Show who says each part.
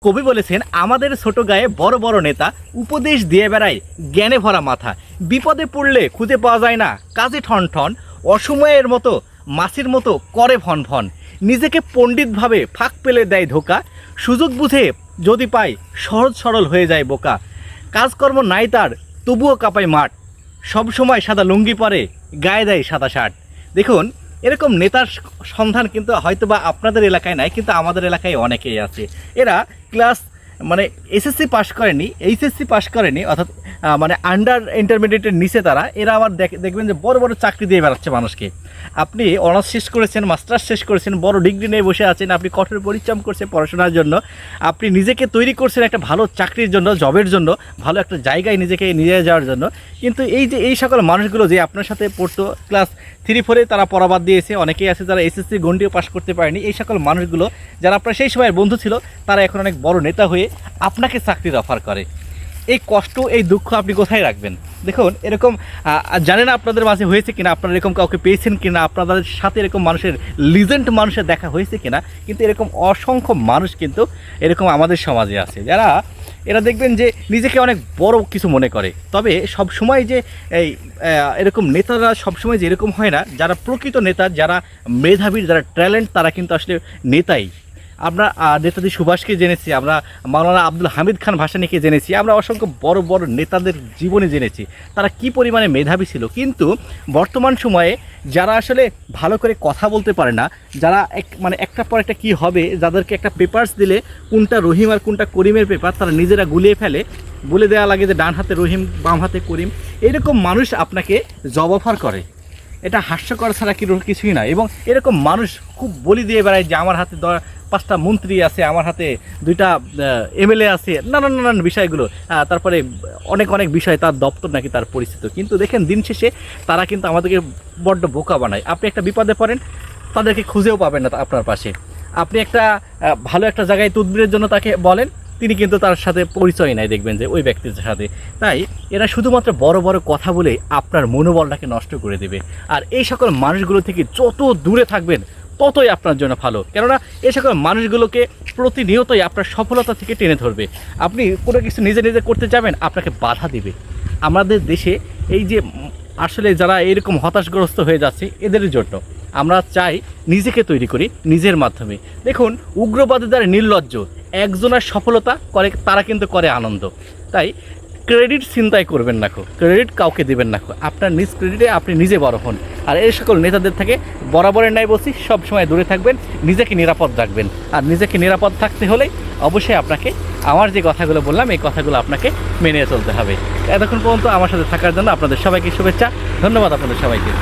Speaker 1: কবি বলেছেন, আমাদের ছোট গায়ে বড় বড় নেতা, উপদেশ দিয়ে বেড়ায় জ্ঞানে ভরা মাথা, বিপদে পড়লে খুঁজে পাওয়া যায় না, কাজে ঠন ঠন, অসময়ের মতো মাছির মতো করে ভন ভন, নিজেকে পণ্ডিত ভাবে ফাঁক পেলে দেয় ধোকা, সুযোগ বুঝে যদি পায় সহজ সরল হয়ে যায় বোকা, কাজকর্ম নাই তার তবুও কাঁপায় মাঠ, সব সময় সাদা লুঙ্গি পরে গায়ে দেয় সাদা শার্ট। দেখুন, এরকম নেতার সন্ধান কিন্তু হয়তো বা আপনাদের এলাকায় নাই, কিন্তু আমাদের এলাকায় অনেকেই আছে। এরা ক্লাস মানে এসএসসি পাশ করেনি, এইচএসসি পাশ করেনি, অর্থাৎ মানে আন্ডার ইন্টারমিডিয়েটের নিচে তারা, এরা আবার দেখবেন যে বড় বড় চাকরি দিয়ে বেড়াচ্ছে মানুষকে। আপনি অনার্স শেষ করেছেন, মাস্টার্স শেষ করেছেন, বড় ডিগ্রি নিয়ে বসে আছেন, আপনি কঠোর পরিশ্রম করছেন পড়াশোনার জন্য, আপনি নিজেকে তৈরি করছেন একটা ভালো চাকরির জন্য, জবের জন্য, ভালো একটা জায়গায় নিজেকে নিয়ে যাওয়ার জন্য, কিন্তু এই সকল মানুষগুলো যে আপনার সাথে পড়তো ক্লাস 3-4 তারা পড়া বাদ দিয়েছে, অনেকেই আছে যারা এসএসসি গণ্ডিও পাশ করতে পারেনি, এই সকল মানুষগুলো যারা আপনার সেই সময়ের বন্ধু ছিল, তারা এখন অনেক বড় নেতা হয়ে আপনাকে চাকরির অফার করে। এই কষ্ট, এই দুঃখ আপনি কোথায় রাখবেন? দেখুন, এরকম জানি না আপনাদের মাঝে হয়েছে কিনা, আপনারা এরকম কাউকে পেয়েছেন কিনা, আপনাদের সাথে এরকম মানুষের লিজেন্ড মানুষের দেখা হয়েছে কিনা, কিন্তু এরকম অসংখ্য মানুষ কিন্তু এরকম আমাদের সমাজে আছে, যারা এরা দেখবেন যে নিজেকে অনেক বড় কিছু মনে করে। তবে সব সময় যে এই এরকম নেতারা সবসময় যে এরকম হয় না, যারা প্রকৃত নেতা, যারা মেধাবী, যারা ট্যালেন্ট, তারা কিন্তু আসলে নেতাই। আমরা নেতাজি সুভাষকে জেনেছি, আমরা মাওলানা আব্দুল হামিদ খান ভাসানীকে জেনেছি, আমরা অসংখ্য বড় বড় নেতাদের জীবনে জেনেছি তারা কি পরিমাণে মেধাবী ছিল। কিন্তু বর্তমান সময়ে যারা আসলে ভালো করে কথা বলতে পারে না, যারা মানে একটার পর একটা কী হবে, যাদেরকে একটা পেপারস দিলে কোনটা রহিম আর কোনটা করিমের পেপার তারা নিজেরা গুলিয়ে ফেলে, বলে দেওয়া লাগে যে ডান হাতে রহিম বাম হাতে করিম, এরকম মানুষ আপনাকে জব অফার করে। এটা হাস্যকর ছাড়া কিছুই না। এবং এরকম মানুষ খুব বলি দিয়ে বেড়ায় যে আমার হাতে 5টা মন্ত্রী আছে, আমার হাতে 2টা এমএলএ আছে, নানান বিষয়গুলো, তারপরে অনেক অনেক বিষয়, তার দপ্তর নাকি তার পরিচিত। কিন্তু দেখেন, দিন শেষে তারা কিন্তু আমাদেরকে বড্ড বোকা বানায়। আপনি একটা বিপদে পড়েন, তাদেরকে খুঁজেও পাবেন না আপনার পাশে। আপনি একটা ভালো একটা জায়গায় তদবিরের জন্য তাকে বলেন, তিনি কিন্তু তার সাথে পরিচয় নাই, দেখবেন যে ওই ব্যক্তির সাথে। তাই এরা শুধুমাত্র বড় বড় কথা বলে আপনার মনোবলটাকে নষ্ট করে দেবে। আর এই সকল মানুষগুলো থেকে যত দূরে থাকবেন ততই আপনার জন্য ভালো, কেননা এই সকল মানুষগুলোকে প্রতিনিয়তই আপনার সফলতা থেকে টেনে ধরবে। আপনি কোনো কিছু নিজে নিজে করতে যাবেন, আপনাকে বাধা দিবে। আমাদের দেশে এই যে আসলে যারা এরকম হতাশগ্রস্ত হয়ে যাচ্ছে, এদের জন্য আমরা চাই নিজেকে তৈরি করি নিজের মাধ্যমে। দেখুন, উগ্রবাদী দ্বারা নির্লজ্জ একজনের সফলতা করে, তারা কিন্তু করে আনন্দ। তাই ক্রেডিট চিন্তাই করবেন না, ক্রেডিট কাউকে দেবেন না, আপনার নিজ ক্রেডিটে আপনি নিজে বড় হন। আর এই সকল নেতাদের থেকে বরাবরের ন্যায় বলছি, সবসময় দূরে থাকবেন, নিজেকে নিরাপদ রাখবেন। আর নিজেকে নিরাপদ থাকতে হলে অবশ্যই আপনাকে আমার যে কথাগুলো বললাম, এই কথাগুলো আপনাকে মেনে চলতে হবে। এতক্ষণ পর্যন্ত আমার সাথে থাকার জন্য আপনাদের সবাইকে শুভেচ্ছা, ধন্যবাদ আপনাদের সবাইকে।